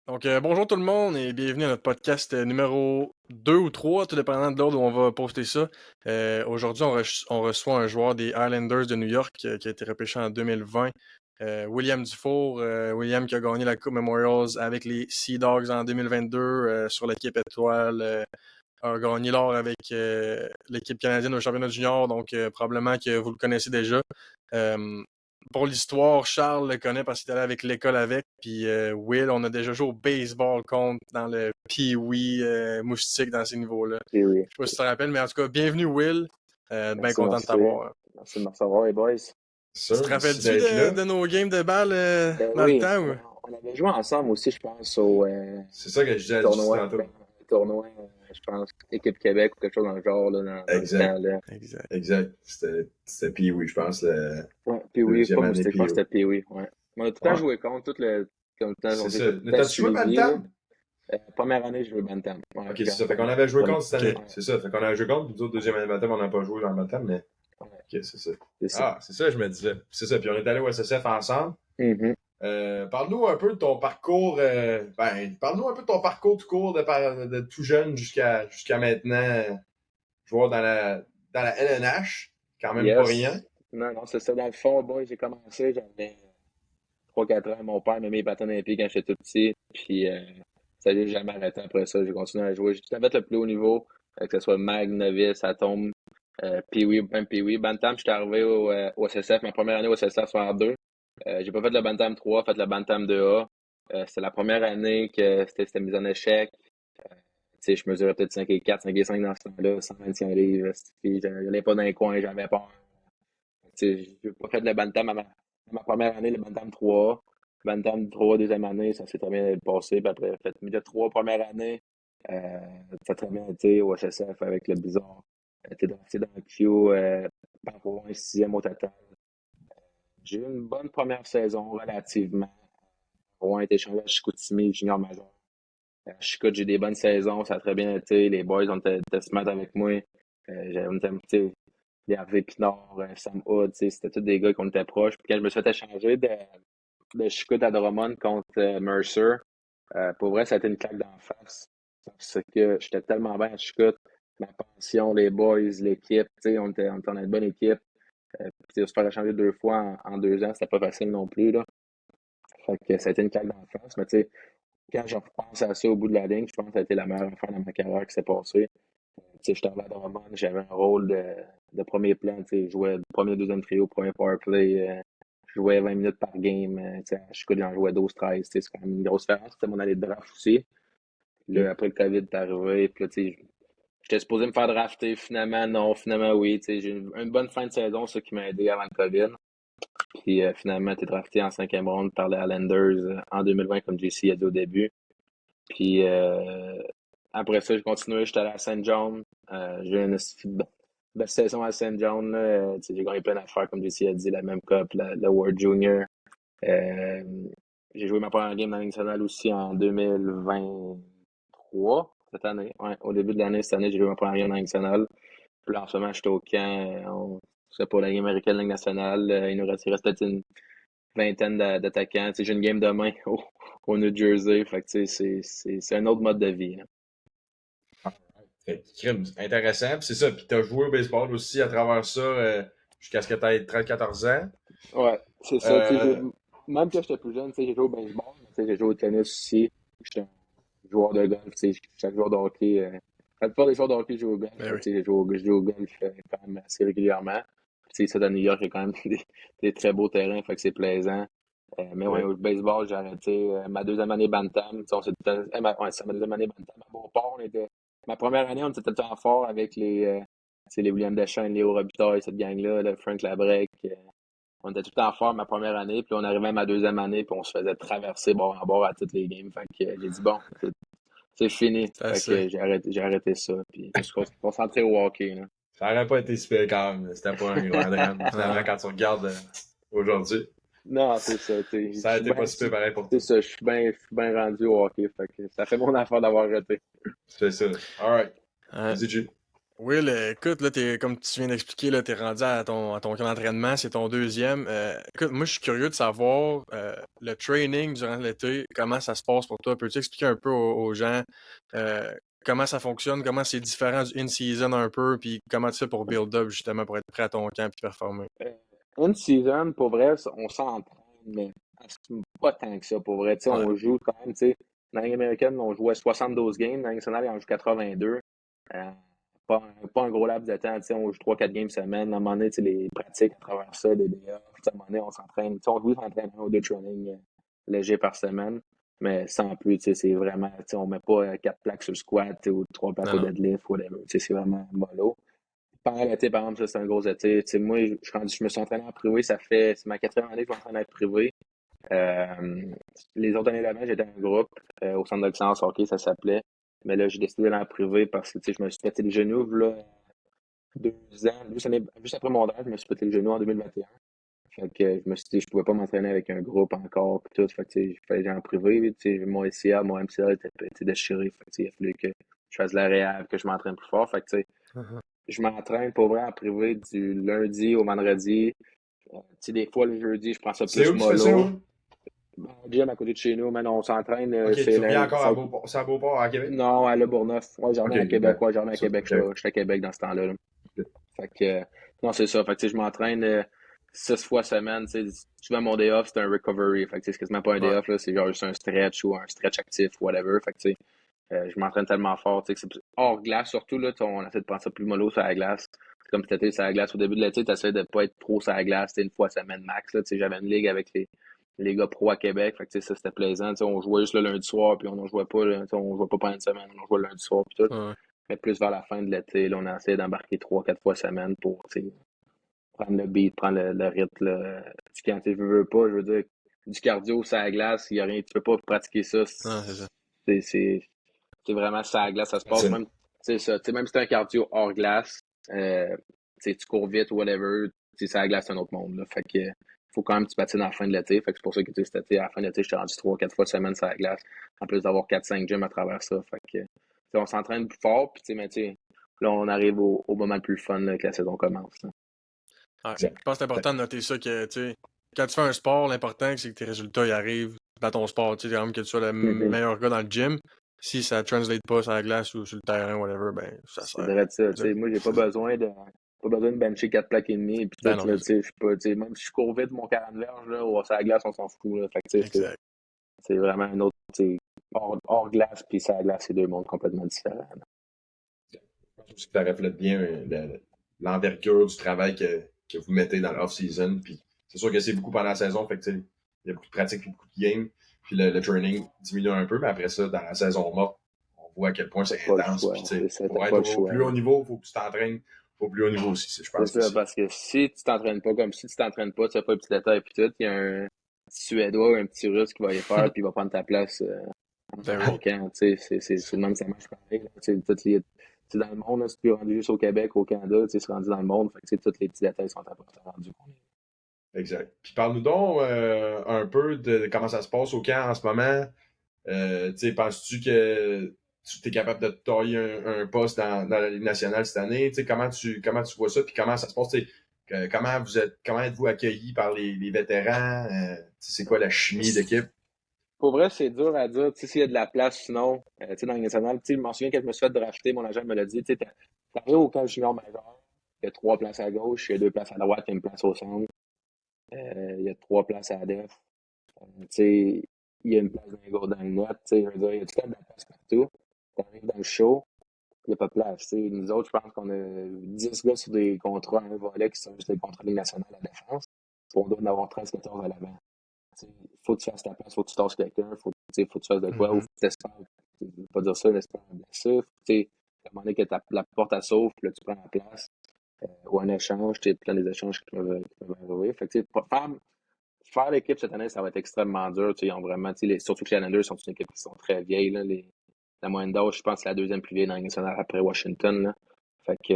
Donc, bonjour tout le monde et bienvenue à notre podcast numéro 2 ou 3, tout dépendant de l'ordre où on va poster ça. Aujourd'hui, on reçoit un joueur des Islanders de New York qui a été repêché en 2020, William Dufour. William qui a gagné la Coupe Memorials avec les Sea Dogs en 2022 sur l'équipe étoile. A gagné l'or avec l'équipe canadienne au championnat junior, donc probablement que vous le connaissez déjà. Euh, pour l'histoire, Charles le connaît parce qu'il est allé avec l'école avec. Puis Will, on a déjà joué au baseball contre dans le Pee-wee moustique dans ces niveaux-là. Oui, oui. Je sais pas si tu te rappelles, mais en tout cas, bienvenue Will. Bien Merci, content de merci. t'avoir. Merci de me recevoir, les boys. Tu te Sûr, merci rappelles-tu d'être là. de nos games de balle Ben dans le oui, temps? on avait joué ensemble aussi, je pense, au C'est ça que je disais à Justin tournoi, tantôt. je pense, Équipe Québec ou quelque chose dans le genre, là, dans le Exact. temps. Là. Exact. C'était Pee-Wee, je pense. Ouais, puis oui, Deuxième pas année Moustique, je pense que Pee-Wee. c'était Pee-Wee, ouais. On a tout le temps Ouais. joué contre, comme le temps, C'est on ça. s'est tout Mais le temps t'as-tu joué suivi, là. Bantam? Première année, je jouais Bantam. Ouais, Ok, puis c'est ça. en Fait qu'on avait joué contre cette année. Ok. C'est ça. Fait qu'on avait joué contre, puis nous autres, deuxième année Bantam, on n'a pas joué dans le Bantam, mais. Ouais, Ok, c'est ça. c'est ça. Ah, c'est ça, je me disais. C'est ça. Puis on est allé au SSF ensemble. Mhm. Parle-nous un peu de ton parcours. Parle-nous un peu de ton parcours tout court de tout jeune jusqu'à maintenant. Joueur dans la LNH. Quand même pas rien. Yes. Non, c'est ça. Dans le fond, boy, j'ai commencé, j'avais 3-4 ans. Mon père m'a mis les patins olympiques quand j'étais tout petit. Puis ça n'a jamais arrêté après ça. J'ai continué à jouer. J'ai tout à fait le plus haut niveau, que ce soit mag, novice, atome, Pee-wee, même Pee-wee. Bantam, j'étais arrivé au SSF, ma première année au SSF en 2. J'ai pas fait le Bantam 3, fait le Bantam 2A. C'était la première année que c'était mise en échec. Tu sais, je mesurais peut-être 5 et 4, 5 et 5 dans ce temps-là, 125 livres. Puis j'allais pas dans les coins, j'avais peur. Tu sais, j'ai pas fait le Bantam à ma première année, le Bantam 3. Bantam 3, deuxième année, ça s'est très bien passé. Puis après, j'ai fait milieu de 3, première année. Ça a très bien été au SSF avec le Bizarre. T'es drafté dans le Q par un sixième au total. J'ai eu une bonne première saison, relativement. Rouen a été échangé à Chicoutimi, junior major. À Chicout, j'ai des bonnes saisons, ça a très bien été. Les boys étaient smart avec moi. On était, tu sais, les Hervé Pinard, Sam Hood, tu sais, c'était tous des gars qu'on était proches. Puis quand je me suis fait échanger de Chicout à Drummond contre Mercer, pour vrai, ça a été une claque d'en face. Parce que j'étais tellement bien à Chicout. Ma pension, les boys, l'équipe, tu sais, on était une bonne équipe. Puis se faire échanger 2 fois en 2 ans, c'était pas facile non plus, là. Fait que ça a été une claque d'en face. Mais tu sais, quand je repense à ça au bout de la ligne, je pense que ça a été la meilleure affaire dans ma carrière qui s'est passée. Tu sais, j'étais arrivé à Drummond, j'avais un rôle de premier plan, tu sais, je jouais premier, deuxième trio, premier power play, je jouais 20 minutes par game, tu sais, je j'en jouais 12-13, tu sais, c'est quand même une grosse différence. C'était mon année de draft aussi. Puis là, après le COVID est arrivé, puis là, tu sais, j'étais supposé me faire drafter, finalement, non, finalement, oui, tu sais, j'ai eu une bonne fin de saison, ça qui m'a aidé avant le COVID. Puis finalement, été drafté en cinquième ronde par les Islanders en 2020, comme JC a dit au début. Puis après ça, j'ai continué, j'étais allé à Saint John. J'ai eu une belle saison à Saint John. Là. Tu sais, j'ai gagné plein d'affaires, comme JC a dit, la même cup, le World Junior. Euh, j'ai joué ma première game dans la Ligue nationale aussi en 2023, cette année. Ouais, au début de l'année, cette année, j'ai joué ma première game dans la Ligue nationale. Puis là, en ce moment, j'étais au camp. C'est pour la game américaine de la Ligue nationale. Il nous reste peut-être une vingtaine d'attaquants. Tu sais, j'ai une game demain au New Jersey. Fait que, tu sais, c'est un autre mode de vie. Hein. Fait que, crime, intéressant. Puis c'est ça. Puis t'as joué au baseball aussi à travers ça jusqu'à ce que t'aies 13-14 ans. Ouais, c'est ça. Tu sais, Euh, même quand j'étais plus jeune, tu sais, j'ai joué au baseball, mais tu sais, j'ai joué au tennis aussi. J'étais un joueur de golf. Tu sais, chaque joueur de hockey. La plupart des joueurs de hockey jouent au golf. Ben Fait que, oui. tu sais, je joue au golf quand même assez régulièrement. Puis, tu sais, ça, à New York, il y a quand même des très beaux terrains. Fait que c'est plaisant. Mais ouais, ouais. au baseball, j'ai arrêté ma deuxième année Bantam. Tu sais, ouais, c'est ma deuxième année Bantam. À Beauport, ma première année, on était tout le temps fort avec tu sais, les William Deschamps, Léo Robitaille, cette gang-là, là, Frank Labrec. On était tout le temps fort ma première année, puis on arrivait à ma deuxième année, puis on se faisait traverser bord en bord à toutes les games. Fait que j'ai dit, bon, c'est fini. C'est Fait assez. que j'ai arrêté ça, puis je me suis concentré au hockey. Là. Ça aurait pas été super quand même. C'était pas un grand drame. Finalement, quand tu regardes aujourd'hui, Non, c'est ça. Je ça a suis été bien, pas super pareil pour c'est toi. ça, je suis bien rendu au hockey. Fait que ça fait mon affaire d'avoir arrêté. C'est ça. Alright. Ouais. Vas-y, G. Will, écoute, là, comme tu viens d'expliquer, là, t'es rendu à ton camp d'entraînement, c'est ton deuxième. Écoute, moi, je suis curieux de savoir le training durant l'été, comment ça se passe pour toi. Peux-tu expliquer un peu aux gens euh, comment ça fonctionne, comment c'est différent du in-season un peu, puis comment tu fais pour build up justement pour être prêt à ton camp et performer? Euh, Une season, pour vrai, on s'entraîne, mais pas tant que ça, pour vrai. Tu sais, Ouais, on joue quand même, tu sais, dans la Ligue américaine, on jouait 72 games, dans la Ligue nationale, on joue 82. Euh, pas un gros laps de temps, tu sais, on joue 3-4 games semaine. À un moment donné, tu sais, les pratiques à travers ça, des day-offs, tu sais, à un moment donné, on s'entraîne. Tu sais, on s'entraîne un ou deux trainings légers par semaine, mais sans plus, tu sais, c'est vraiment, tu sais, on met pas 4 plaques sur le squat, tu sais, ou 3 plaques non, au non. deadlift, whatever. Tu sais, c'est vraiment mollo. Pendant l'été, par exemple, ça, c'est un gros été. Tu sais, moi, je me suis entraîné en privé, c'est ma quatrième année que je m'entraîne à être privé. Euh, les autres années d'avant, j'étais en groupe au centre d'excellence hockey, ça s'appelait. Mais là, j'ai décidé d'aller en privé parce que tu sais, je me suis pété le genou là, 2 ans, juste après mon âge, je me suis pété le genou en 2021. Fait que je me suis dit, je pouvais pas m'entraîner avec un groupe encore, pis tout. Fait que, tu sais, il fallait que j'aille en privé, tu sais, mon SCA, mon MCA était déchiré. Fait que, tu sais, il a fallu que je fasse de la réhab, que je m'entraîne plus fort. Fait que, tu sais, Mhm. je m'entraîne pour vrai en privé du lundi au vendredi. Tu sais, des fois, le jeudi, je prends ça C'est où plus que tu fais ça, mollo. Will? Un gym à côté de chez nous, maintenant, on s'entraîne. Ok, C'est tu reviens le, encore à Beauport. C'est à Beauport, à Québec? non, à Le Bourgneuf. Ouais, j'en Ok, reviens à Québec. ben, Ouais, j'en reviens à ça, Québec. ok. J'étais à Québec dans ce temps-là. Là. Fait que, non, c'est ça. Fait que, tu sais, je m'entraîne 6 fois semaine. Tu sais, souvent, mon day off, c'est un recovery. Fait que, tu sais, c'est quasiment pas un day Ouais. off, là. C'est genre juste un stretch ou un stretch actif, whatever. Fait que, tu sais, je m'entraîne tellement fort, tu sais, que c'est hors glace, surtout, là, on essaie de prendre ça plus mollo sur la glace. C'est comme si t'étais sur la glace au début de l'été, t'essaies de pas être trop sur la glace, une fois semaine max, là, tu sais, j'avais une ligue avec les gars pro à Québec, fait que, tu sais, ça, c'était plaisant, tu sais, on jouait juste le lundi soir, puis on n'en jouait pas, là, tu sais, on jouait pas pendant une semaine, on jouait le lundi soir, puis tout. Ouais. Mais plus vers la fin de l'été, là, on a essayé d'embarquer 3, 4 fois semaine pour, tu sais, prendre le beat, prendre le rythme, là. Tu quand tu veux pas, je veux dire, du cardio sur la glace, il y a rien, tu peux pas pratiquer ça, Non, c'est ça. c'est c'est vraiment sur la glace, ça se passe Facile. même, c'est ça, tu sais, même si c'est un cardio hors glace, tu cours vite ou whatever, tu sais, sur la glace, c'est un autre monde, là. Fait que, faut quand même que tu patines à la fin de l'été. Fait que c'est pour ça que, tu sais, cet été, à la fin de l'été, j'étais rendu 3, 4 fois semaine sur la glace, en plus d'avoir 4, 5 gyms à travers ça. Fait que, tu sais, on s'entraîne plus fort, puis tu sais, mais tu sais, là, on arrive au moment le plus fun, là, que la saison commence, là. Ouais. Je Exact. pense que c'est important de noter ça que, tu sais, quand tu fais un sport, l'important, c'est que tes résultats y arrivent dans ton sport. Tu sais, quand même que tu sois le Mhm. meilleur gars dans le gym. Si ça translate pas sur la glace ou sur le terrain, whatever, ben, ça C'est sert. vrai de ça, tu Je veux sais, dire, moi, j'ai pas besoin de bencher 4 plaques et demi, et puis ben tout, non, là, c'est tu ça. sais, je suis pas, tu sais, même si je cours vite mon 40 verges, là, sur la glace, on s'en fout, là. Fait que, tu sais, Exact. c'est vraiment un autre, tu sais, hors glace puis sur la glace, c'est deux mondes complètement différents, là. Je pense aussi que ça reflète bien l'envergure du travail que vous mettez dans l'off-season. Puis c'est sûr que c'est beaucoup pendant la saison, fait que tu sais, il y a beaucoup de pratiques puis beaucoup de games. Puis le training diminue un peu, mais après ça, dans la saison morte, on voit à quel point T'as c'est pas le intense. choix, Puis tu c'est sais, ça, t'as pour pas être le au choix, plus là. haut niveau, il faut que tu t'entraînes au plus haut niveau aussi. Je C'est pense que ça, c'est. parce que si tu t'entraînes pas, comme si tu t'entraînes pas, tu fais pas les petits détails puis tout, il y a un petit Suédois ou un petit Russe qui va y faire puis il va prendre ta place Ben en oui. camp, tu sais, c'est le même, ça marche pareil, là. Tu sais, tu sais, dans le monde, là, c'est plus rendu juste au Québec, au Canada, tu sais, c'est rendu dans le monde, fait que, tu sais, tous les petits détails sont importants rendus. Exact. Puis parle-nous donc un peu de comment ça se passe au camp en ce moment. Tu sais, penses-tu que tu es capable de te tailler un poste dans la Ligue nationale cette année? Tu sais, comment tu vois ça? Puis comment ça se passe? Tu sais, comment êtes-vous accueillis par les vétérans? Tu sais, c'est quoi la chimie d'équipe? Pour vrai, c'est dur à dire, tu sais, s'il y a de la place, sinon, tu sais, dans le national, tu sais, je m'en souviens quand je me suis fait drafter, mon agent me l'a dit, tu sais, t'arrives au camp junior majeur, il y a 3 places à gauche, il y a 2 places à droite, il y a une place au centre, il y a 3 places à la def, tu sais, il y a une place dans le net, tu sais, je veux dire, il y a tout le temps de la place partout. T'arrives dans le show, il n'y a pas de place, tu sais. Nous autres, je pense qu'on a 10 gars sur des contrats à un volet qui sont juste des contrats de Ligue nationale à la défense, puis on doit en avoir 13, 14 à l'avant. Il faut que tu fasses ta place, faut que tu tasses quelqu'un, faut que tu fasses de quoi, ou Mhm. faut que tu espères, je ne veux pas dire ça, l'espère un blessé. À un moment donné que la porte elle s'ouvre, puis là, tu prends la place, ou un échange, tu sais, plein des échanges qui peuvent arriver. Fait que, tu sais, faire l'équipe cette année, ça va être extrêmement dur. Tu sais, ils ont vraiment, tu sais, surtout que les Islanders sont une équipe qui sont très vieilles, là, la moyenne d'âge, je pense, c'est la deuxième plus vieille dans la Ligue nationale après Washington, là. Fait que,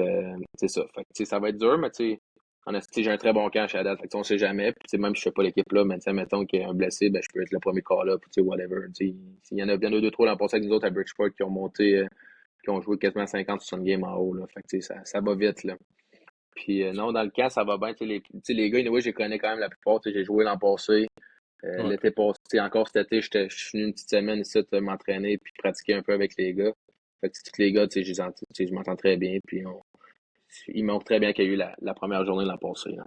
c'est ça. Fait que, tu sais, ça va être dur, mais tu sais, j'ai un très bon camp chez Haddad. Fait que, tu sais, on sait jamais. Puis, tu sais, même si je fais pas l'équipe là, mais tu sais, mettons qu'il y a un blessé, ben, je peux être le premier call-up, tu sais, whatever. Tu sais, il y en a bien deux, trois dans le passé avec nous autres à Bridgeport qui ont monté qui ont joué quasiment 50-60 games en haut, là. Fait que, ça va vite, là. Puis non, dans le camp, ça va bien. Tu sais, les gars, anyway, je les connais quand même la plupart. Tu sais, j'ai joué l'an passé. Ouais. L'été passé, encore cet été, je suis venu une petite semaine ici m'entraîner puis pratiquer un peu avec les gars. Fait que tous les gars, tu sais, je m'entends très bien. Puis ils montrent très bien qu'il y a eu la première journée l'an passé, là.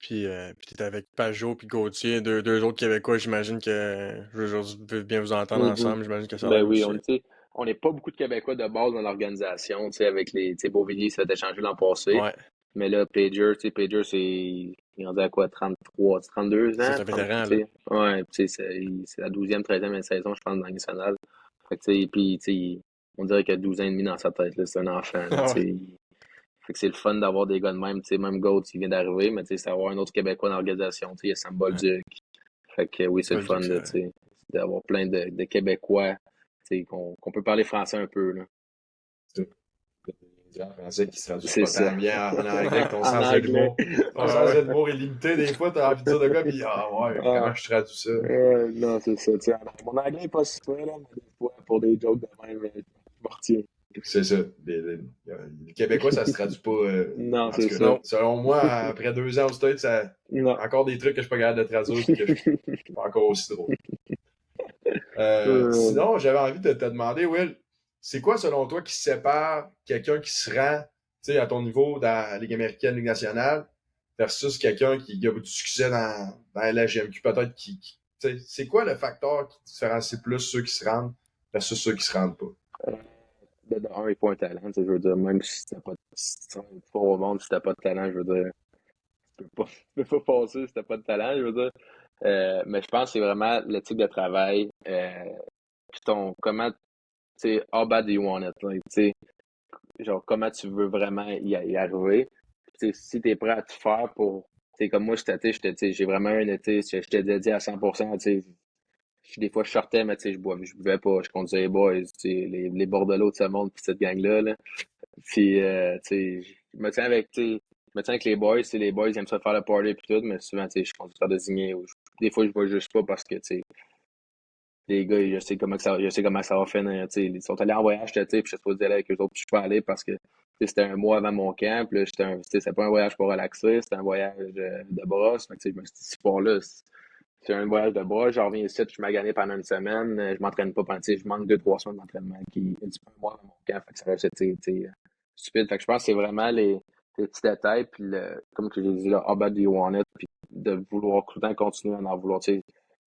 Puis t'étais avec Pajot puis Gauthier, deux autres Québécois, j'imagine que aujourd'hui vous devez bien vous entendre ensemble, j'imagine que ça Ben l'aide oui, aussi. on n'est pas beaucoup de Québécois de base dans l'organisation, tu sais, avec les, tu sais, Beauvilliers, ça a été changé l'an passé. Ouais, Mais là, Pager, tu sais, Pager, il est rendu à quoi, 33, 32 c'est ans? un 30, vétéran, tu là. sais. Ouais, tu sais, c'est la 12e, 13e saison, je pense, dans la Ligue nationale. Fait que, tu sais, puis, tu sais, on dirait qu'il a 12 ans et demi dans sa tête, là, c'est un enfant, là, tu Ah ouais, sais. Fait que c'est le fun d'avoir des gars de même, tu sais, même Goat, il vient d'arriver, mais tu sais, c'est avoir un autre Québécois dans l'organisation, tu sais, il y a Sam ouais. Bolduc. Fait que oui, c'est le fun, Bolduc, c'est là, tu vrai. sais, d'avoir plein de Québécois, tu sais, qu'on peut parler français un peu, là. C'est tout. En français qui se traduisent C'est pas tant ça. bien en anglais avec ton En sens de anglais. l'humour. Ton Ah sens de ouais. l'humour est limité, des fois, t'as envie de dire de quoi, puis ah ouais, Ah, comment je traduis ça? non, c'est ça, tu sais. Mon anglais est pas super, là, mais des fois, pour des jokes de même, je me retiens. C'est ça. Les Québécois, ça se traduit pas. Non, En tout c'est cas, ça. Non. selon moi, après 2 ans au States, ça Non. encore des trucs que je suis pas capable de traduire puis que je suis pas encore aussi drôle. Euh, Sinon, j'avais envie de te demander, Will, c'est quoi selon toi qui sépare quelqu'un qui se rend à ton niveau dans la Ligue américaine, Ligue nationale, versus quelqu'un qui a du succès dans la GMQ, peut-être c'est quoi le facteur qui différencie plus ceux qui se rendent versus ceux qui se rendent pas? de un, il faut un talent, tu sais, je veux dire, même si t'as pas, si tu rentres pas au monde, si t'as pas de talent, je veux dire, tu peux pas passer si t'as pas de talent, je veux dire. Mais je pense que c'est vraiment l'éthique de travail, puis comment, tu sais, how bad do you want it, like, tu sais, genre, comment tu veux vraiment y arriver. Tu sais, si t'es prêt à tout faire pour, tu sais, comme moi, tu sais, j'ai vraiment un été, j'étais dédié à 100%, tu sais, des fois, je sortais, mais tu sais, je buvais pas, je conduisais les boys, tu sais, les bordelots de ce monde, puis cette gang-là, là. Puis, tu sais, je me tiens avec les boys, tu sais, les boys, ils aiment ça faire le party puis tout, mais souvent, tu sais, je conduis faire désigner, ou des fois, je vais juste pas parce que, tu sais, les gars, je sais comment ça va finir, tu sais, ils sont allés en voyage cet été, puis je suis supposé aller avec eux autres, puis je suis pas allé parce que, tu sais, c'était un mois avant mon camp, puis là, tu sais, c'était pas un voyage pour relaxer, c'était un voyage de brosse, fait que, tu sais, je me suis dit, ce sport-là, c'est un voyage de bras, je reviens ici, je suis magané pendant une semaine, je m'entraîne pas pendant, tu sais, je manque 2-3 semaines d'entraînement, qui est un petit peu moins dans mon camp, fait que ça reste, tu sais, stupide. Fait que je pense que c'est vraiment les petits détails, puis comme que j'ai dit là, how bad do you want it, puis de vouloir tout le temps continuer à en vouloir, tu sais.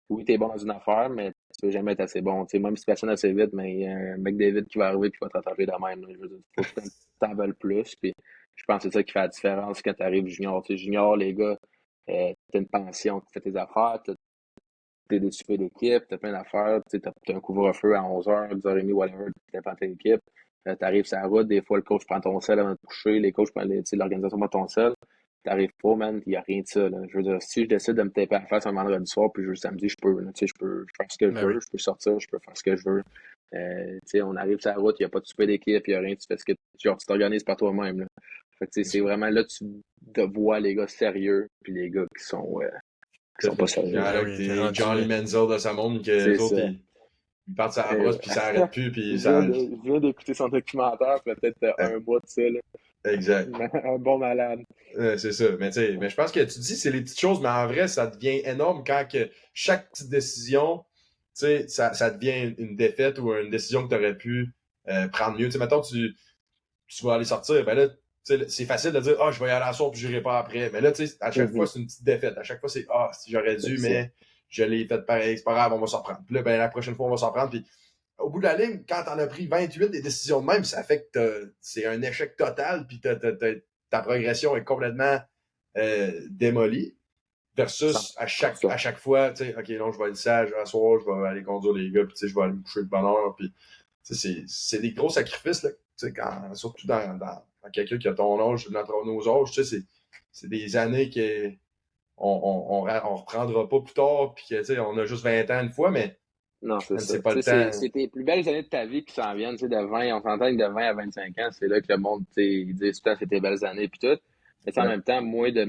Oui, t'es bon dans une affaire, mais tu peux jamais être assez bon, tu sais, même si tu passionnes assez vite, mais il y a un mec David qui va arriver puis qui va te rattraper de même, là. Je veux dire, faut que t'en veuilles plus, puis je pense que c'est ça qui fait la différence quand t'arrives junior, tu sais, junior, les gars, t'as une pension, tu fais tes affaires, t'es des super d'équipe, t'as plein d'affaires, tu sais, t'as un couvre-feu à 11h, 10h30, whatever, t'es pas tes équipe. T'arrives sur la route, des fois le coach prend ton sel avant de te coucher, les coachs prennent tu sais, l'organisation prend ton sel. T'arrives pas, man, il y a rien de ça, là. Je veux dire, si je décide de me taper à la face un vendredi soir, puis le samedi, je peux, là, tu sais, je peux faire ce que je Ben veux, oui. je peux sortir, je peux faire ce que je veux. Tu sais, on arrive sur la route, il n'y a pas de super d'équipe, il n'y a rien, tu fais ce que, genre, tu t'organises par toi-même, là. Fait que, tu sais, c'est vraiment là, tu te vois les gars sérieux, puis les gars qui Tout à sont pas fait. sérieux. Ben Avec oui, t'es des rendu Johnny là. Manziel de sa monde, que C'est les autres, ça. ils partent sur la Euh, brosse, puis ça arrête plus, puis ça. je viens d'écouter son documentaire, ça fait peut-être un mois de ça, là. Exact. Un bon malade. C'est ça. Mais je pense que tu dis c'est les petites choses, mais en vrai, ça devient énorme quand que chaque petite décision, ça devient une défaite ou une décision que tu aurais pu prendre mieux. Mettons, tu vas aller sortir, ben là, c'est facile de dire je vais y aller à soir puis je n'irai pas après. Mais là, à chaque fois, c'est une petite défaite. À chaque fois, c'est si j'aurais dû, C'est ça. mais je l'ai fait pareil, c'est pas grave, on va s'en prendre. Puis là, ben, la prochaine fois, on va s'en prendre. Puis au bout de la ligne, quand t'en as pris 28 des décisions de même, ça fait que c'est un échec total, puis ta progression est complètement démolie. Versus à chaque fois, tu sais, OK, non, je vais être sage, à soir, je vais aller conduire les gars, puis je vais aller me coucher de bonne heure. Puis, c'est des gros sacrifices, là, surtout dans quelqu'un qui a ton âge, dans nos âges, c'est des années qu'on reprendra pas plus tard, puis que, on a juste 20 ans une fois, mais Non, c'est ça. c'est pas le Tu sais, temps. c'est tes plus belles années de ta vie qui s'en viennent, tu sais, de 20, on s'entend que de 20 à 25 ans, c'est là que le monde, tu sais, ils disent tout le temps c'est tes belles années puis tout. Mais tu sais, en Ouais. même temps, moi, de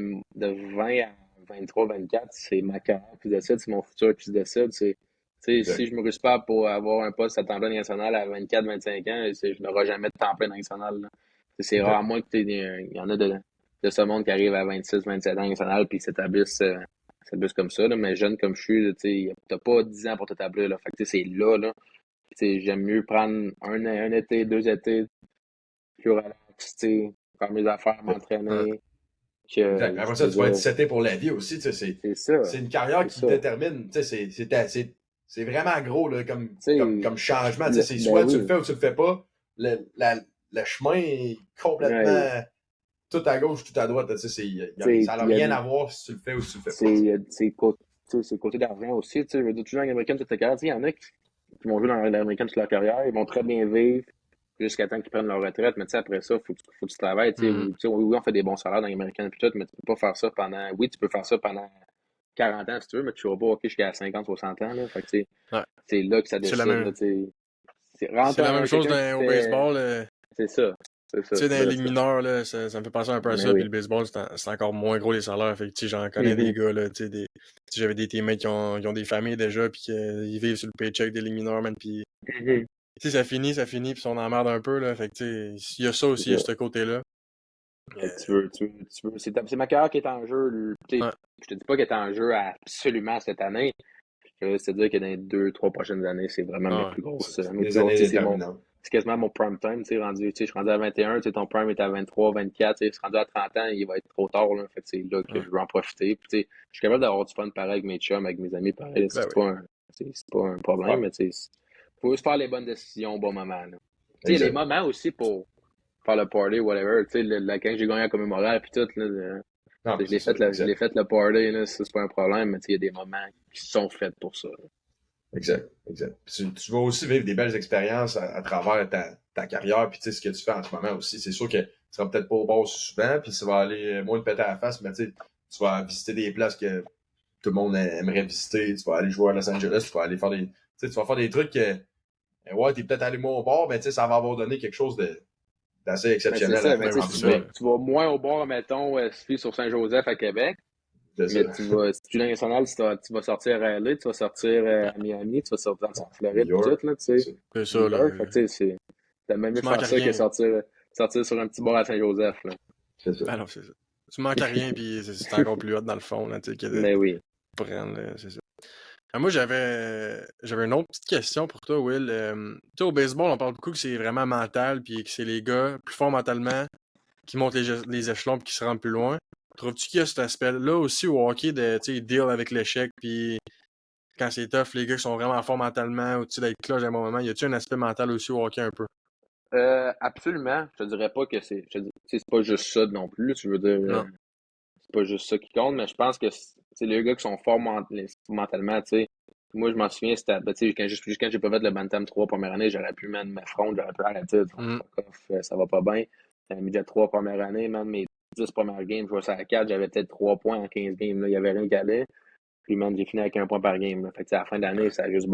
20 à 23, 24, c'est ma carrière qui décide, c'est mon futur qui se décide, Exact. Si je me réussis pas pour avoir un poste à temps plein national à 24-25 ans, je n'aurai jamais de temps plein national. Là. C'est rare, à moins que il y en a de ce monde qui arrive à 26-27 ans national puis s'établissent comme ça. Là, mais jeune comme je suis, t'as pas 10 ans pour t'établir. Là. Fait que c'est là. J'aime mieux prendre un été, 2 étés, plus relax, faire mes affaires, Ouais. m'entraîner. Exact. Après ça, tu vas être seté pour la vie aussi. C'est ça. C'est une carrière qui ça. détermine. C'est vraiment gros là, comme changement. C'est Ben soit tu oui. le fais ou tu le fais pas. Le chemin est complètement Ouais. tout à gauche, tout à droite. Ça n'a rien à voir si tu le fais ou si tu le fais pas. C'est le côté d'argent aussi. Je veux dire, toujours en américaine toute ta carrière. Il y en a qui vont jouer dans l'américaine toute leur carrière. Ils vont très bien vivre jusqu'à temps qu'ils prennent leur retraite. Mais après ça, faut que tu travailles. Oui, on fait des bons salaires dans l'américaine et tout, mais tu peux pas faire ça pendant. Oui, tu peux faire ça pendant 40 ans si tu veux, mais tu ne vas pas hockey jusqu'à 50-60 ans. Là. Fait que, Ouais. c'est là que ça C'est décide. la même, Là, c'est la même chose au baseball. C'est ça. C'est ça. Tu sais, dans C'est les vrai, ligues ça. mineures, là, ça me fait penser un peu à Mais ça. Puis oui. le baseball, c'est encore moins gros les salaires. Fait que, tu sais, j'en connais des gars, là, tu sais, j'avais des teammates qui ont des familles déjà, puis qu'ils vivent sur le paycheck des ligues mineures, man. Puis, Mhm. tu sais, ça finit, puis ils sont en merde un peu, là. Fait que, tu sais, il y a ça aussi, il y a ce côté-là. Fait que tu veux. C'est ma carrière qui est en jeu. Ouais. Je te dis pas qu'elle est en jeu absolument cette année. C'est-à-dire que dans les 2-3 prochaines années, c'est vraiment mes plus grosses. Des années déterminantes. C'est quasiment mon prime time, je suis rendu à 21, ton prime est à 23, 24, c'est rendu à 30 ans, il va être trop tard, là. Fait que c'est là que je veux en profiter. Puis, je suis capable d'avoir du fun pareil avec mes chums, avec mes amis pareil. C'est pas un problème, mais faut juste faire les bonnes décisions au bon moment, là. Il y a des moments aussi pour faire le party, whatever. Quand j'ai gagné la commémorale, puis tout, là, je l'ai fait le party, là, c'est pas un problème, mais il y a des moments qui sont faits pour ça. Là. Exact. Tu vas aussi vivre des belles expériences à travers ta carrière, puis ce que tu fais en ce moment aussi. C'est sûr que tu seras peut-être pas au bord souvent, puis ça va aller moins de péter à la face, mais tu vas visiter des places que tout le monde aimerait visiter. Tu vas aller jouer à Los Angeles, tu vas aller faire tu vas faire des trucs que, ouais, t'es peut-être allé moins au bord, mais ça va avoir donné quelque chose d'assez exceptionnel ça, à faire. tu vas moins au bord, mettons, sur Saint-Joseph à Québec. Mais si tu es national, tu vas sortir à LA, tu vas sortir à Miami, tu vas sortir en Floride, tout, là, tu sais. C'est ça, là. T'as même mieux faire ça que sortir sur un petit bord à Saint-Joseph, là. C'est ça. Ah non, c'est ça. Tu manques à rien, puis c'est encore plus hot dans le fond, là, tu sais, que de Mais oui. prendre, c'est ça. Moi, j'avais une autre petite question pour toi, Will. Tu sais, au baseball, on parle beaucoup que c'est vraiment mental, puis que c'est les gars plus forts mentalement qui montent les échelons puis qui se rendent plus loin. Trouves-tu qu'il y a cet aspect-là aussi au hockey de, tu sais, deal avec l'échec, puis quand c'est tough, les gars qui sont vraiment forts mentalement, ou tu sais, d'être clutch à un bon moment, y a-tu un aspect mental aussi au hockey un peu? Absolument. Je te dirais pas que c'est pas juste ça non plus. Tu veux dire, Non. c'est pas juste ça qui compte, mais je pense que c'est les gars qui sont forts mentalement, tu sais. Moi, je m'en souviens, c'était, quand j'ai pas fait le Bantam 3 première année, j'aurais pu m'affronter, j'aurais pu arrêter. Ça va pas bien. Midget 3 première année, même mes 10 premières games, je jouais ça à 4, j'avais peut-être 3 points en 15 games. Là. Il y avait rien qui allait. Puis même, j'ai fini avec 1 point par game. Là. Fait que, à la fin de l'année, ça a juste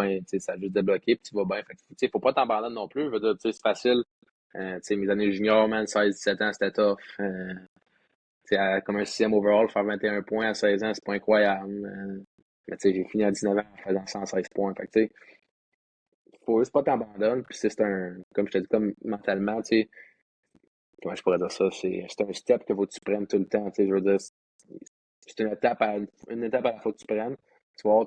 débloqué, puis tu vas bien. Fait que, faut pas t'abandonner non plus. Je veux dire, c'est facile. Mes années juniors, man, 16-17 ans, c'était tough. Comme un 6e overall, faire 21 points à 16 ans, c'est pas incroyable. Mais j'ai fini à 19 ans en faisant 116 points. Fait que, faut juste pas t'abandonner. Puis comme je te dis, comme mentalement, comment je pourrais dire ça, c'est un step que faut que tu prennes tout le temps. Je veux dire, c'est une étape à la fois que tu prennes. Tu vas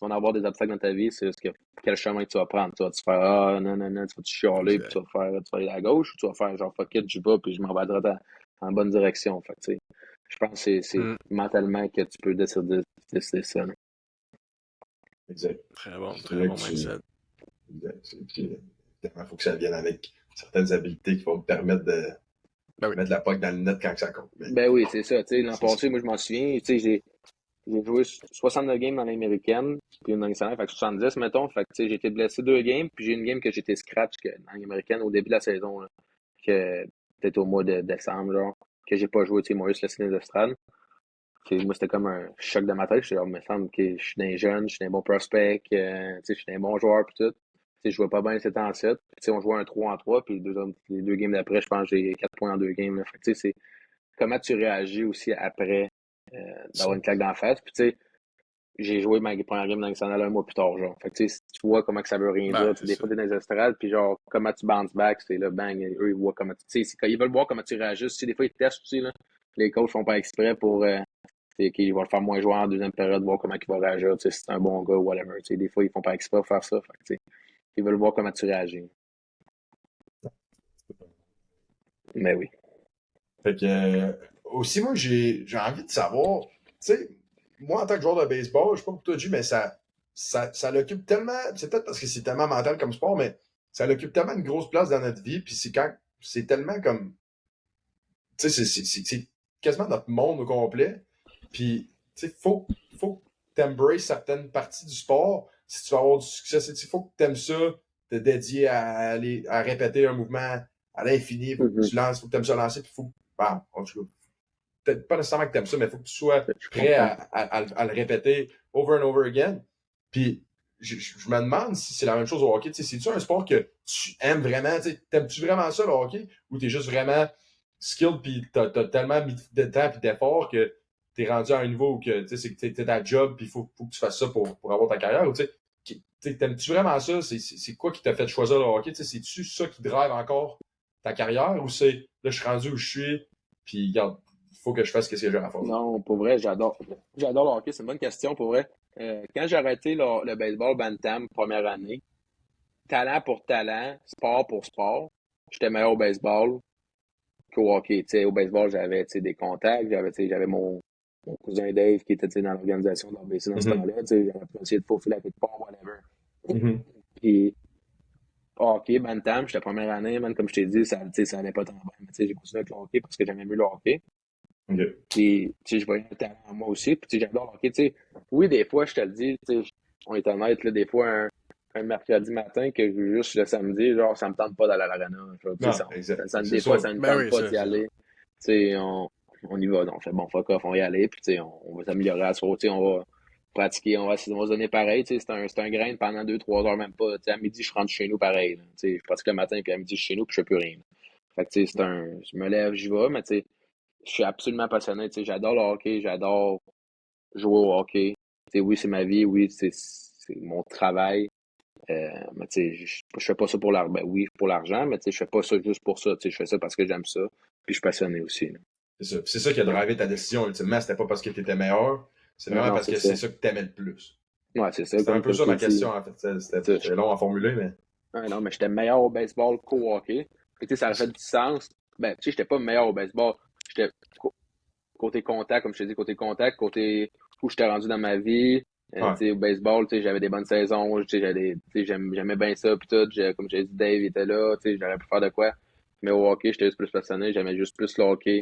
en avoir des obstacles dans ta vie, c'est juste quel chemin tu vas prendre. Tu vas te faire non, tu vas te chialer, puis tu vas aller à gauche, ou tu vas faire genre fuck it, j'y vais, puis je m'en vais à droite en bonne direction. Fait que, je pense que c'est mentalement que tu peux décider ça. Là. Exact. Très bon mindset. Exact. Il faut que ça vienne avec certaines habiletés qui vont te permettre de mettre la poque dans le net quand ça compte. Ben oui, c'est ça. L'an passé, moi, je m'en souviens, j'ai joué 69 games dans l'américaine, puis une dans l'analyse, fait que 70, mettons. Fait que, j'ai été blessé 2 games, puis j'ai une game que j'étais scratch dans l'américaine au début de la saison, là, que peut-être au mois de décembre, genre, que j'ai pas joué, Maurice laissé dans les estrades. Moi, c'était comme un choc de ma tête. J'étais genre, il me semble que je suis d'un jeune, je suis d'un bon prospect, je suis d'un bon joueur, puis tout. Je jouais pas bien 7 en 7. Puis, on jouait un 3 en 3, puis les deux games d'après, je pense que j'ai 4 points en 2 games. Là. Fait que, c'est comment tu réagis aussi après d'avoir une claque d'en face. Puis, j'ai joué ma première game nationale un mois plus tard, genre. Fait que, tu sais, si tu vois comment que ça veut rien dire, tu sais, des fois, t'es dans les estrades, puis genre, comment tu bounce back, c'est là, bang, eux, ils voient comment tu sais, ils veulent voir comment tu réagis. Tu sais, des fois, ils testent aussi, là. Les coachs font pas exprès pour, qu'ils vont le faire moins jouer en deuxième période, voir comment il va réagir, tu sais, si c'est un bon gars ou whatever. Tu sais, des fois, ils font pas exprès pour faire ça. Fait que, tu sais, ils veulent voir comment tu réagis. Mais oui. Fait que, aussi, moi, j'ai envie de savoir, tu sais, moi, en tant que joueur de baseball, je sais pas pour toi, G, mais ça l'occupe tellement, c'est peut-être parce que c'est tellement mental comme sport, mais ça l'occupe tellement une grosse place dans notre vie, puis c'est tellement comme, tu sais, c'est quasiment notre monde au complet, puis, tu sais, faut que t'embraces certaines parties du sport si tu veux avoir du succès. Il faut que t'aimes ça, te dédier à répéter un mouvement à l'infini, faut que Mm-hmm. tu lances, faut que t'aimes ça lancer, puis faut, bon, en tout cas, peut-être pas nécessairement que t'aimes ça, mais il faut que tu sois Je prêt comprends. à le répéter over and over again. Puis, je me demande si c'est la même chose au hockey. C'est-tu un sport que tu aimes vraiment? T'aimes-tu vraiment ça, le hockey? Ou t'es juste vraiment skilled puis t'as tellement mis de temps et d'effort que t'es rendu à un niveau où que c'est ta job puis faut que tu fasses ça pour avoir ta carrière? Ou t'aimes-tu vraiment ça? C'est quoi qui t'a fait choisir le hockey? C'est-tu ça qui drive encore ta carrière ou c'est là, je suis rendu où je suis puis regarde, il faut que je fasse ce que j'ai à faire? Non, pour vrai, j'adore. J'adore le hockey. C'est une bonne question, pour vrai. Quand j'ai arrêté le baseball Bantam première année, talent pour talent, sport pour sport, j'étais meilleur au baseball qu'au hockey. Tu sais, au baseball, j'avais des contacts, j'avais mon cousin Dave qui était dans l'organisation de l'ABC dans ce Mhm. temps-là. Tu sais, j'avais pu essayer de faufiler à quelque part, whatever. Mhm. Puis, hockey, Bantam, j'étais première année, man, comme je t'ai dit, ça allait pas tant bien. Mais tu sais, j'ai continué avec le hockey parce que j'aimais mieux le hockey. OK. Puis, tu sais, je voyais un talent en moi aussi. Puis, tu sais, j'adore le hockey. Tu sais, oui, des fois, je te le dis, tu sais, on est honnête, là, des fois, un mercredi matin que juste le samedi, genre, ça me tente pas d'aller à l'arena. Genre, tu sais, Non, exact. C'est des fois, sûr. ça me Ben tente oui, pas ça, d'y ça. aller. Tu sais, on y va. Donc, on fait bon, fuck off, on va y aller. Puis, tu sais, on va s'améliorer à soir. Tu sais, on va pratiquer, on va se donner pareil. Tu sais, c'est un grain pendant 2, 3 heures, même pas. Tu sais, à midi, je rentre chez nous pareil. Là. Tu sais, je pratique le matin, puis à midi, je suis chez nous, puis je fais plus rien. Fait que, tu sais, je me lève, j'y vais, mais tu sais, je suis absolument passionné. Tu sais, j'adore le hockey, j'adore jouer au hockey. Tu sais, oui, c'est ma vie, oui, c'est mon travail. Mais tu sais, je fais pas ça pour l'argent. Ben oui, pour l'argent, mais tu sais, je fais pas ça juste pour ça. Tu sais, je fais ça parce que j'aime ça. Puis je suis passionné aussi. Là. C'est ça. C'est ça qui a drivé ta décision, ultimement. C'était pas parce que tu étais meilleur, c'est vraiment Non, parce c'est que ça. c'est ça que tu aimais le plus. Ouais, c'est ça, C'était un peu comme ça je t'ai ma dit. question, en fait. Ça, C'était long à formuler, mais. ouais, non, mais j'étais meilleur au baseball qu'au hockey. Puis, tu sais, ça a fait du sens. Ben, tu sais, j'étais pas meilleur au baseball. J'étais côté contact, comme je t'ai dit, côté contact, côté où j'étais rendu dans ma vie. Tu Ouais. sais, au baseball, tu sais, j'avais des bonnes saisons, tu sais, tu sais, j'aimais bien ça, puis tout, comme j'ai dit, Dave était là, tu sais, j'aurais pu faire de quoi. Mais au hockey, j'étais juste plus passionné, j'aimais juste plus le hockey.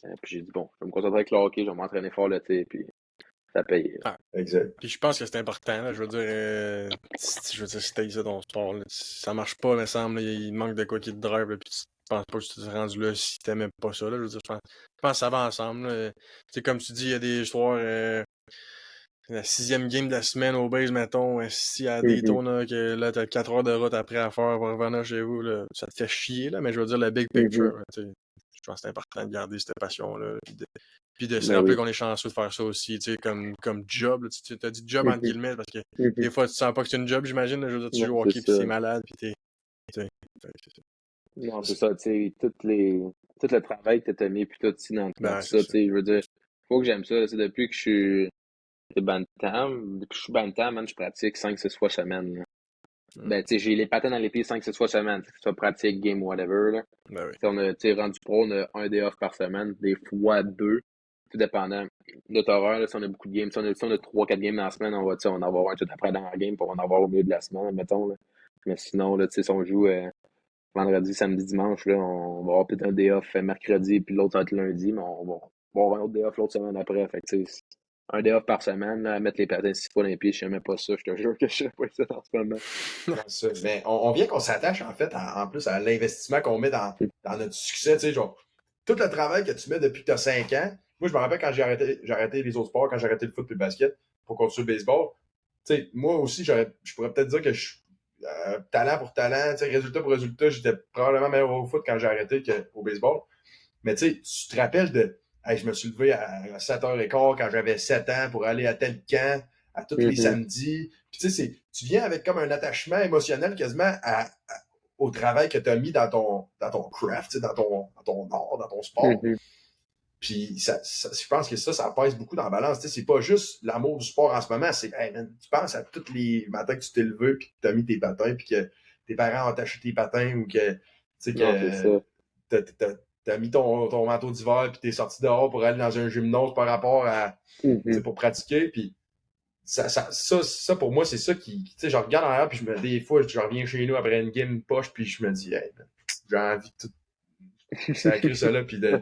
Puis j'ai dit, bon, je vais me concentrer avec le hockey, je vais m'entraîner fort l'été, puis ça paye. Ah. Exact. Puis je pense que c'est important, là, si t'as ça ton sport, là, ça marche pas, me semble, là, il manque de quoi qui te drive, là, puis tu penses pas que tu t'es rendu là si t'aimais pas ça, là, je veux dire, je pense que ça va ensemble, là. Tu sais, comme tu dis, il y a des soirs, la 6e game de la semaine au base, mettons, si à des Mhm, tours, là, que là, t'as 4 heures de route après à faire pour revenir chez vous, là, ça te fait chier, là, mais je veux dire, le big mhm. picture, là, tu sais, je pense que c'est important de garder cette passion-là, puis de se Ben rappeler oui. qu'on est chanceux de faire ça aussi, tu sais, comme job, là, tu t'as dit job entre Mhm, guillemets, parce que mhm. des fois, tu sens pas que c'est une job, j'imagine, là, je veux dire, tu Non, joues au c'est hockey, puis ça. c'est malade, puis tu sais, c'est ça. Non, c'est ça, tu sais, tout le travail que t'as mis, puis tout, tu sais, dans Ben, tout c'est ça, tu ça. sais, je veux dire, faut que j'aime ça, c'est depuis que je suis Bantam, depuis que je suis Bantam, man, je pratique 5, 6 fois semaine, là. Mm. Ben, tu sais, j'ai les patins dans les pieds 5, 6 fois semaine, que ce soit pratique, game, whatever, là. Ben oui. Tu sais, tu sais, rendu pro, on a un day off par semaine, des fois deux, tout dépendant de notre horaire, là, si on a beaucoup de games, si on a 3, 4 games dans la semaine, on va, tu sais, on va en avoir un tout après dans la game, puis on va en avoir au milieu de la semaine, mettons, là. Mais sinon, là, tu sais, si on joue vendredi, samedi, dimanche, là, on va avoir peut-être un day off mercredi, puis l'autre va être lundi, mais on va avoir un autre day off l'autre semaine après. Fait que, tu sais, un day off par semaine, là, à mettre les patins 6 fois dans les pieds, je sais même pas ça, je te jure que je sais pas ça en ce moment. Non, c'est ça. Mais on vient qu'on s'attache, en fait, en plus à l'investissement qu'on met dans notre succès. Tu sais, genre, tout le travail que tu mets depuis que tu as 5 ans. Moi, je me rappelle quand j'ai arrêté les autres sports, quand j'ai arrêté le foot et le basket pour continuer le baseball. Tu sais, moi aussi, je pourrais peut-être dire que je suis talent pour talent, tu sais, résultat pour résultat, j'étais probablement meilleur au foot quand j'ai arrêté qu'au baseball. Mais tu sais, tu te rappelles de hey, je me suis levé à 7h15 quand j'avais 7 ans pour aller à tel camp à tous les samedis. Puis tu sais, tu viens avec comme un attachement émotionnel quasiment au travail que tu as mis dans ton craft, dans ton art, dans ton sport. Puis je pense que ça pèse beaucoup dans la balance. Tu sais, c'est pas juste l'amour du sport en ce moment, c'est hey man, tu penses à tous les matins que tu t'es levé puis que tu as mis tes patins puis que tes parents ont attaché tes patins ou que tu sais que t'as mis ton manteau d'hiver puis t'es sorti dehors pour aller dans un gymnase par rapport à pour pratiquer. Puis ça pour moi, c'est ça qui tu sais, je regarde en arrière puis des fois je reviens chez nous après une game poche puis je me dis hey man, j'ai envie de tout sacrer ça là puis de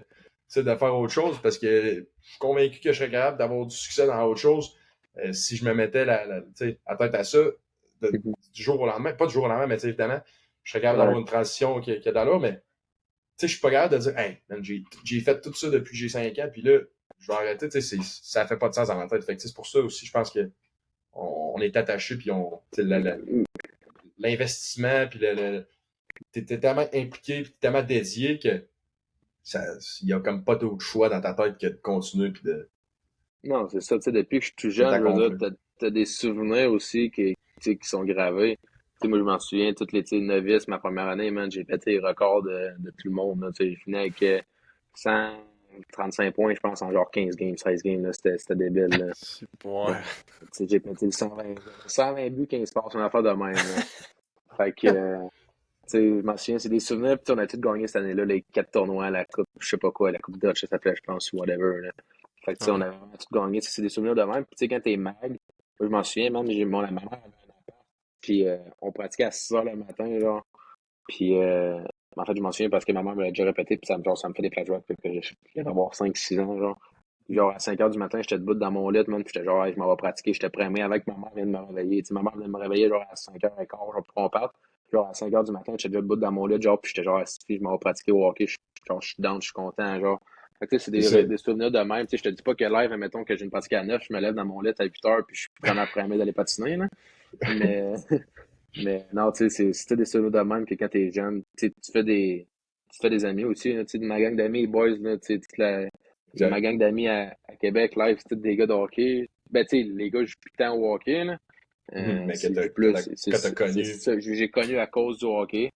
faire autre chose parce que je suis convaincu que je serais capable d'avoir du succès dans autre chose si je me mettais à tête à ça du jour au lendemain. Pas du jour au lendemain, mais évidemment, je serais capable d'avoir une transition qui est dans l'eau, mais je suis pas capable de dire hey, man, j'ai fait tout ça depuis que j'ai 5 ans, puis là, je vais arrêter. Ça fait pas de sens dans ma tête. Fait que c'est pour ça aussi, je pense que on est attaché, puis l'investissement, puis t'es tellement impliqué, puis tellement dédié que il y a comme pas d'autre choix dans ta tête que de continuer puis de. Non, c'est ça, tu sais, depuis que je suis plus jeune, je veux dire, t'as des souvenirs aussi qui sont gravés. Tu sais, moi, je m'en souviens, toutes les novices, ma première année, man, j'ai pété les records de tout le monde, là. Tu sais, j'ai fini avec 135 points, je pense, en genre 15 games, 16 games, là. C'était débile, là. Ouais. Tu sais, j'ai pété le 120 buts, 15 passes, une affaire de même, là. Fait que, tu sais, je m'en souviens, c'est des souvenirs, puis on a tout gagné cette année-là, les 4 tournois, la coupe, je sais pas quoi, la coupe Dutch, ça s'appelait, je pense, ou whatever, là. Fait que, tu sais, on a vraiment tout gagné, c'est des souvenirs de même. Puis, tu sais, quand t'es mag, moi, je m'en souviens, même, ma mère avait un appart, puis on pratiquait à 6 heures le matin, genre. Puis, en fait, je m'en souviens parce que ma mère me l'a déjà répété, puis ça me fait des flashbacks, que je viens d'avoir 5-6 ans, genre. Genre, à 5 heures du matin, j'étais debout dans mon lit, man, puis j'étais genre, hey, je m'en vais pratiquer, j'étais prêt, mais avec ma mère vient de me réveiller. Tu sais, ma mère vient de me réveiller, genre, à 5h15, genre, pour qu'on parte. Genre, à 5 heures du matin, j'étais déjà debout dans mon lit, genre, puis j'étais genre, si je m'en vais pratiquer au hockey, genre, je suis down, je suis content, genre. Fait que, tu sais, c'est des souvenirs de même. Tu sais, je te dis pas que live, admettons que j'ai une pratique à 9, je me lève dans mon lit à 8 heures, puis je suis prêt après-midi d'aller patiner, là. Mais, mais non, tu sais, c'était des souvenirs de même que quand t'es jeune, tu sais, tu fais des amis aussi, là, tu sais, de ma gang d'amis, boys, là, tu sais, ma gang d'amis à Québec, live, c'est tous des gars de hockey. Ben, tu sais, les gars, je suis plus tant au hockey, là. Mais que t'as connu. J'ai connu à cause du hockey.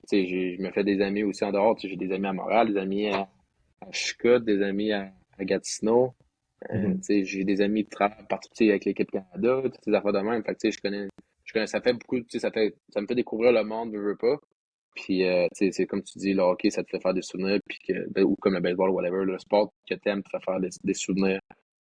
Tu sais, je me fais des amis aussi en dehors. Tu sais, j'ai des amis à Montréal, des amis à Chicout, des amis à Gatineau. Tu sais, j'ai des amis qui travaillent partout avec l'équipe Canada, toutes ces affaires de même. Fait que, tu sais, je connais, ça fait beaucoup, tu sais, ça me fait découvrir le monde, veux pas. Puis, tu sais, c'est comme tu dis, le hockey, ça te fait faire des souvenirs, puis ou comme le baseball, whatever, le sport que t'aimes te fait faire des souvenirs.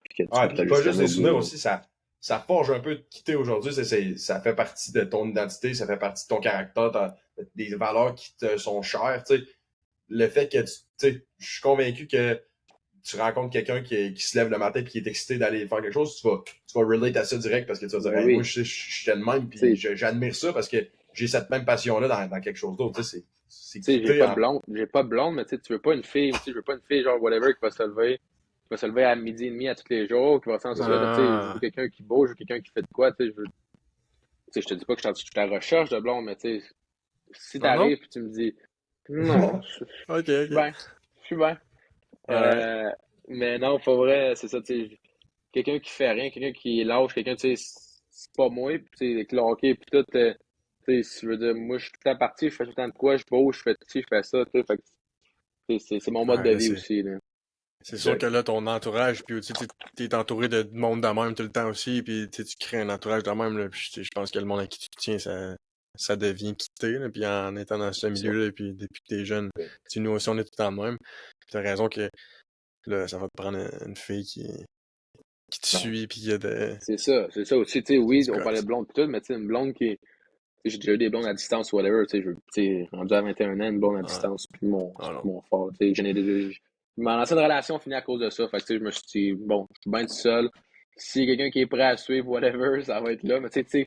Puis pas juste des souvenirs aussi, ça forge un peu de quitter aujourd'hui. Ça fait partie de ton identité, ça fait partie de ton caractère, des valeurs qui te sont chères. Tu sais, le fait que tu sais, je suis convaincu que tu rencontres quelqu'un qui se lève le matin et qui est excité d'aller faire quelque chose, tu vas relate à ça direct parce que tu vas dire, hey, moi, je suis le même, puis j'admire ça parce que j'ai cette même passion-là dans quelque chose d'autre. Tu sais, j'ai pas de blonde, mais tu veux pas une fille, je veux pas une fille, genre, whatever, qui va se lever à midi et demi à tous les jours, qui va faire ça, tu sais, je veux quelqu'un qui bouge, je veux quelqu'un qui fait de quoi, tu sais, je te dis pas que je suis à la recherche de blonde, mais tu sais, si t'arrives et tu me dis, non, je suis bien. Mais non, pas vrai, c'est ça, tu sais, quelqu'un qui fait rien, quelqu'un qui est lâche, quelqu'un, tu sais, c'est pas moi, pis tu sais, avec le hockey, pis tout, tu sais, je veux dire, moi, je suis tout le temps parti, je fais tout le temps de quoi, je bouge, je fais ci, je fais ça, tu sais, fait que c'est mon mode de vie aussi, là. C'est sûr que là, ton entourage, puis tu es entouré de monde de même tout le temps aussi, puis tu crées un entourage de même, là, puis je pense que le monde à qui tu tiens, ça devient quitté, là, puis en étant dans ce milieu-là, puis depuis que t'es jeune, nous aussi, on est tout le temps de même. Puis t'as raison que là, ça va te prendre une fille qui te suit, puis qui a de... C'est ça aussi, tu sais, oui, on parlait de blonde pis tout, mais tu sais, une blonde qui... J'ai déjà eu des blondes à distance ou whatever, tu sais, rendu à 21 ans, une blonde à distance, puis mon fort, tu sais, mon ancienne relation finit à cause de ça, fait que tu sais, je me suis dit, bon, je suis bien tout seul, s'il y a quelqu'un qui est prêt à suivre, whatever, ça va être là, mais tu sais,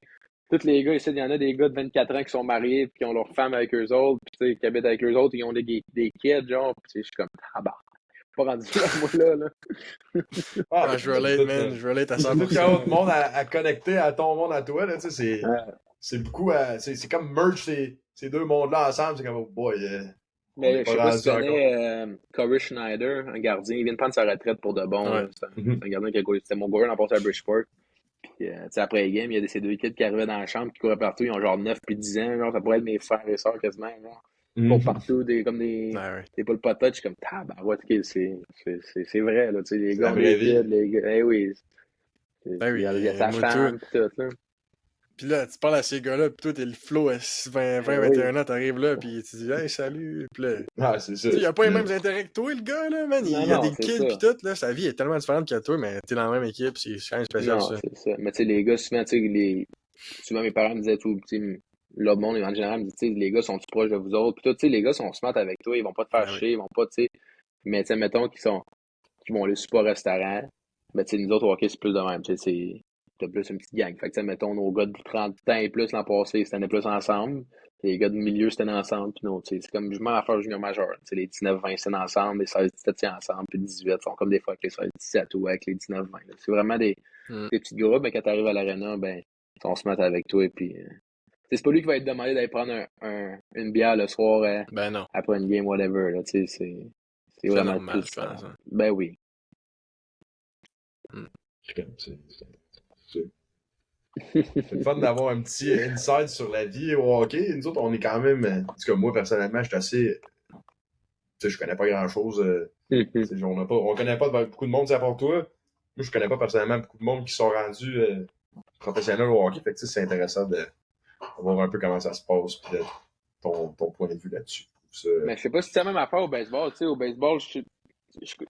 tous les gars ici, il y en a des gars de 24 ans qui sont mariés, puis qui ont leur femme avec eux autres, puis tu sais, qui habitent avec eux autres, ils ont des kids, genre, puis tu sais, je suis comme, ah bah, pas rendu là, moi, là. Je relate, man, je relate à 100%. Il y a autre monde à connecter à ton monde à toi, là, tu sais, c'est beaucoup c'est comme merge ces deux mondes-là ensemble, c'est comme, oh boy. Mais je sais pas si tu connais Corey Schneider, un gardien, il vient de prendre sa retraite pour de bon. C'est un gardien qui a c'était mon gouverneur en passant à Bridgeport. Puis, après les games, il y a ces deux kids qui arrivaient dans la chambre, qui couraient partout. Ils ont genre 9 puis 10 ans. Genre, ça pourrait être mes frères et sœurs quasiment. Genre. Ils courent partout, comme des poules patates. Je suis comme, tabarouette, ok, c'est vrai, là. Tu sais, les C'est gars la ont vraie des vie. kids, les gars. Eh oui. Il y a sa moi, femme, pis tout, là. Puis là, tu parles à ces gars-là, pis toi, t'es le flow à 20, Eh 21 ans, t'arrives là, pis tu dis, hey, salut. Pis là, Ah, c'est ça. tu sais, il a pas les mêmes intérêts que toi, le gars, là, man. Il y a Non, des c'est kills, ça. pis tout, là. Sa vie est tellement différente que toi, mais t'es dans la même équipe, c'est quand même spécial, Non, ça. c'est ça. Mais tu sais, les gars, souvent, tu sais, souvent mes parents me disaient tout, tu sais, le monde en général me dit, tu sais, les gars sont proches de vous autres. Puis toi, tu sais, les gars sont smart avec toi, ils vont pas te faire Ben oui. chier, ils vont pas, tu sais. Mais tu sais, mettons qu'ils vont aller super au restaurant. Mais tu sais, nous autres, au hockey, c'est plus de même. Tu sais, c'est plus une petite gang. Fait que, tu sais, mettons, nos gars de 30 ans et plus l'an passé, c'était plus ensemble. Les gars de milieu, c'était ensemble. Puis non, tu sais, c'est comme justement l'affaire junior majeur. Tu sais, les 19-20, c'est ensemble. Les 16-17, c'est ensemble. Puis 18 sont comme des fois avec les 16-17 ou avec les 19-20. C'est vraiment des petits groupes. Mais quand t'arrives à l'aréna, ben, on se met avec toi. Et puis, c'est pas lui qui va être demandé d'aller prendre une bière le soir Ben non. après une game, whatever. Là, tu sais, c'est C'est vraiment normal, plus. je pense. Hein. Ben oui. C'est le fun d'avoir un petit insight sur la vie au hockey. Nous autres, on est quand même. En tout cas, moi, personnellement, je suis assez. Tu sais, je connais pas grand-chose. On connaît pas beaucoup de monde, c'est à part toi. Moi, je connais pas personnellement beaucoup de monde qui sont rendus professionnels au hockey. Fait que, tu sais, c'est intéressant de voir un peu comment ça se passe puis ton point de vue là-dessus. Mais je sais pas si c'est la même affaire au baseball. Tu sais, au baseball,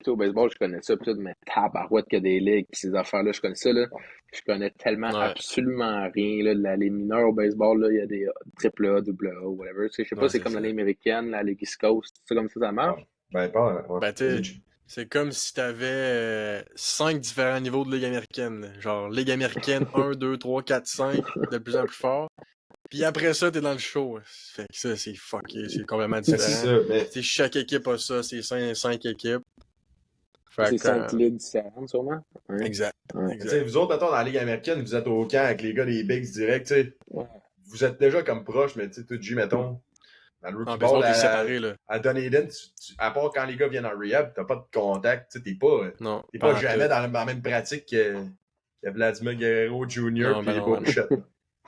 au baseball, je connais ça, pis tout, mais tabarouette qu'il y a des ligues, pis ces affaires-là, je connais ça, là. Je connais tellement Ouais. absolument rien, là. Les mineurs au baseball, là, il y a des triple A, double A, whatever. Tu sais, je sais pas, Ouais, c'est c'est comme ça. la Ligue américaine, la Ligue East Coast, c'est comme ça marche. Ben, pas. Ouais. Ben, tu sais, c'est comme si t'avais 5 différents niveaux de Ligue américaine. Là. Genre, Ligue américaine 1, 2, 3, 4, 5, de plus en plus fort. Puis après ça, t'es dans le show. Fait que ça, c'est fucké, c'est complètement différent. C'est ça, mais. T'sais, chaque équipe a ça, c'est 5 équipes. Fait C'est que, 5 ligues différentes, sûrement. Hein? Exact. Ouais. T'sais, vous autres, attends, dans la Ligue américaine, vous êtes au camp avec les gars des Bigs direct, tu sais. Ouais. Vous êtes déjà comme proches, mais tu sais, tout G, mettons. Dans le En rookie baseball, ball, t'es séparé, là. à Dunedin, à part quand les gars viennent en rehab, t'as pas de contact, tu sais, Non, t'es pas pas jamais dans la même pratique que Vladimir Guerrero Jr. Non, puis ben non, Bo Bichette.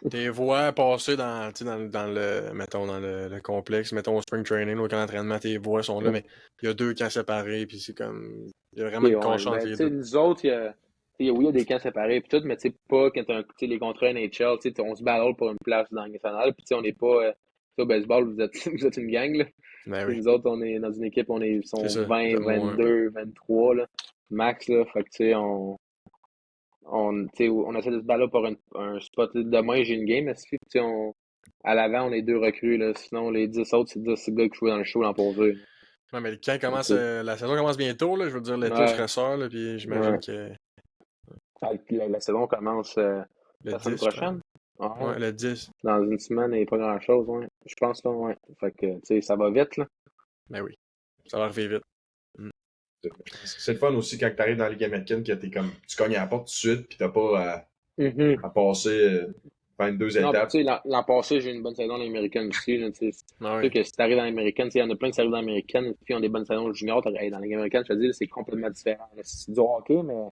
Tes voix passer dans le, mettons, dans le complexe, mettons au spring training, au camp d'entraînement, tes voix sont là, mais il y a 2 camps séparés, puis c'est comme, il y a vraiment Et une conchante entre ben, les tu sais, 2. nous autres, oui, il y a des camps séparés pis tout, mais tu sais, pas quand t'as les contrats NHL, tu sais, on se battle pour une place dans le national, pis tu sais, on n'est pas, au baseball, vous êtes, vous êtes une gang, là. Ben T'sais, oui, nous autres, on est dans une équipe, sont c'est ça, 20, de moins un peu. 22, 23, là, max, là, fait que, tu sais, on essaie de se battre pour un spot. Demain, j'ai une game, mais tu sais, à l'avant, on est 2 recrues, là, sinon, les 10 autres, c'est 10 gars qui jouent dans le show l'an passé. Ouais, mais le camp commence, Ok. la saison commence bientôt, là, je veux dire, l'été se Ouais, ressort, là, puis j'imagine ouais. que La saison commence le la semaine 10, je pense. prochaine. Ah, ouais. Ouais, le 10. Dans une semaine, il n'y a pas grand-chose, ouais. Je pense, là, ouais. Fait que, tu sais, ça va vite, là. Ben oui, ça va arriver vite. C'est le fun aussi quand t'arrives dans la Ligue américaine que t'es comme, tu cognes à la porte tout de suite puis t'as pas à passer 22 Non, étapes. tu sais, l'an passé, j'ai eu une bonne saison dans l'américaine aussi, là, tu sais. Ah C'est sûr ouais. que si t'arrives dans l'américaine, tu sais, il y en a plein qui arrivent dans l'américaine, puis ont des bonnes saisons juniors, t'arrives dans l'américaine, je te dis, là, c'est complètement différent. Là. C'est du hockey, mais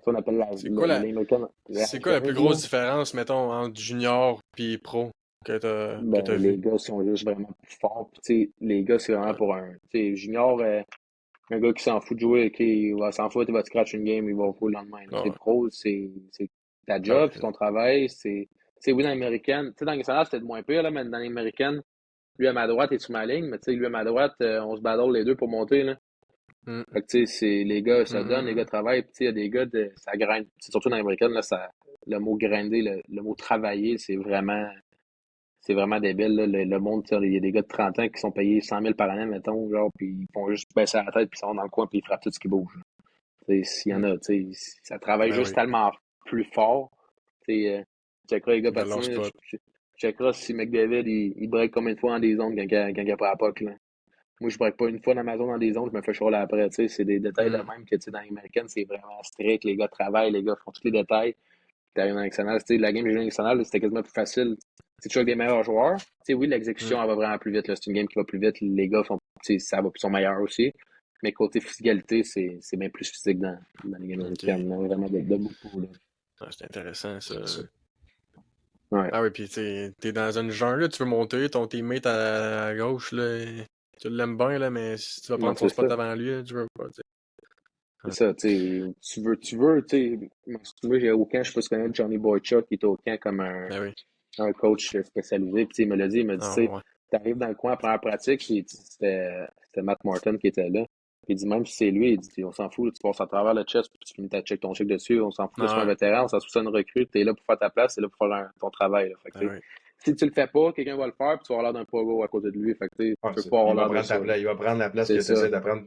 ça, on appelle C'est quoi l'américaine. c'est quoi la plus grosse différence, mettons, entre junior puis pro que t'as Les vu? gars sont juste vraiment plus forts. Puis, tu sais, les gars, c'est vraiment Ouais. pour un. Tu sais, junior, un gars qui s'en fout de jouer, il va s'en foutre, il va te scratch une game, il va jouer le lendemain. Ah C'est ouais. pro, c'est ta Ah ouais, job, c'est c'est ça. ton travail, c'est. Tu sais, oui, dans l'américaine, tu sais, dans l'américaine, c'était moins pire, là, mais dans l'américaine, lui à ma droite, il est sur ma ligne, mais tu sais, lui à ma droite, on se battle les deux pour monter, là. Mm. Fait que, tu sais, les gars se donnent, les gars Mm. travaillent, puis tu sais, il y a des gars ça grind. C'est surtout dans l'américaine, là, le mot grinder, le mot travailler, c'est vraiment débile, là. Le monde, tu sais, il y a des gars de 30 ans qui sont payés 100 000 par année, mettons, genre, puis ils font juste baisser la tête, puis ils sont dans le coin, puis ils frappent tout ce qui bouge. Tu sais, s'il y en a, tu sais, ça travaille Ben juste oui, tellement plus fort. Tu sais, checkera les gars dans leur patiner, spot. checkera si McDavid, il break combien de fois dans des zones quand il a pas la puck, là. Moi, je break pas une fois dans ma zone dans des zones, je me fais choler après, tu sais, c'est des détails de Mm. même que, tu sais, dans l'américaine, c'est vraiment strict, les gars travaillent, les gars font tous les détails. T'arrives dans l'National, tu sais, la game que j'ai jouée dans l'National, c'était quasiment plus facile. C'est toujours avec des meilleurs joueurs. Tu sais, oui, l'exécution, Mm. elle va vraiment plus vite, là. C'est une game qui va plus vite. Les gars tu sais, sont meilleurs aussi. Mais côté physicalité, c'est bien plus physique dans les games Ok. américaines, là. Vraiment de beaucoup, là. Ah, c'est intéressant, ça. Ouais. Ah oui, puis t'es dans une jungle, là, tu veux monter, ton teammate à gauche, là, tu l'aimes bien, là, mais si tu vas Non, prendre son c'est spot ça. avant lui, là, tu veux pas, C'est ça, tu veux, tu sais, moi, j'ai au camp, je sais pas si tu connais Johnny Boychuk, qui était au camp comme Ben oui. un coach spécialisé, puis tu sais, il m'a dit, tu Ah sais, ouais. t'arrives dans le coin à première pratique, puis c'était Matt Morton qui était là. Il dit, même si c'est lui, il dit, on s'en fout, tu passes à travers le chest, puis tu finis ton check dessus, on s'en fout que ce soit un Ah ouais. vétéran, on s'en fout que ce soit une recrue, t'es là pour faire ta place, t'es là pour faire ton travail, là. Fait que, Ah tu sais, ouais. si tu le fais pas, quelqu'un va le faire, puis tu vas avoir l'air d'un pogo à côté de lui, fait que, tu sais, Ouais, tu peux pas avoir il va l'air de prendre ça, là. il va prendre la place C'est que tu ça. essaies d'apprendre.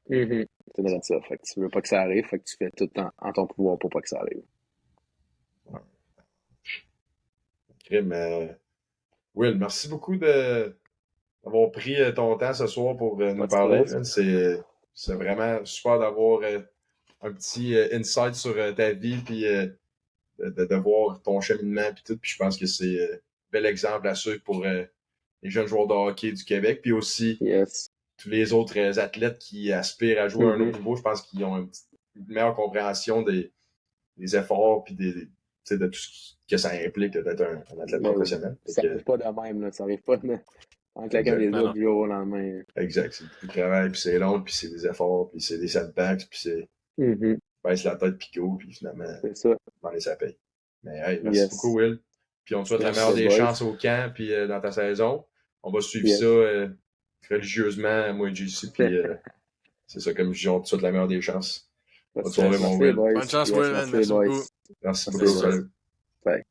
Mhm. C'est vrai de ça. Fait que tu veux pas que ça arrive, fait que tu fais tout en ton pouvoir pour pas que ça arrive. Ouais. Crime, Will, merci beaucoup d'avoir pris ton temps ce soir pour Pas nous de parler. stress. Man. C'est vraiment super d'avoir un petit insight sur ta vie, puis de voir ton cheminement, puis tout. Puis je pense que c'est un bel exemple à suivre pour les jeunes joueurs de hockey du Québec, puis aussi Yes. tous les autres athlètes qui aspirent à jouer à un autre niveau. Je pense qu'ils ont une meilleure compréhension des efforts, puis de tout ce que ça implique d'être un athlète Mais oui. professionnel. Ça arrive pas de même, là. Ça arrive pas en claquant des Ah doigts non. du jour au lendemain. Exact. C'est beaucoup de travail, puis c'est long, puis c'est des efforts, puis c'est des setbacks, puis c'est Mhm. baisse la tête, puis go, puis finalement, C'est ça. ça paye. Mais hey, merci beaucoup, Yes. Will. Puis on te souhaite la Merci, meilleure des boys. chances au camp, puis dans ta saison. On va suivre Yes. ça religieusement, moi et JC, puis c'est ça, comme je dis, on te souhaite la meilleure des chances. Pas de Bonne soirée, stress. mon Merci, les Will. boys. Bonne chance, Yes, Will, man. merci, les Merci boys. beaucoup. Merci Merci, beaucoup. boys. Salut. Bye.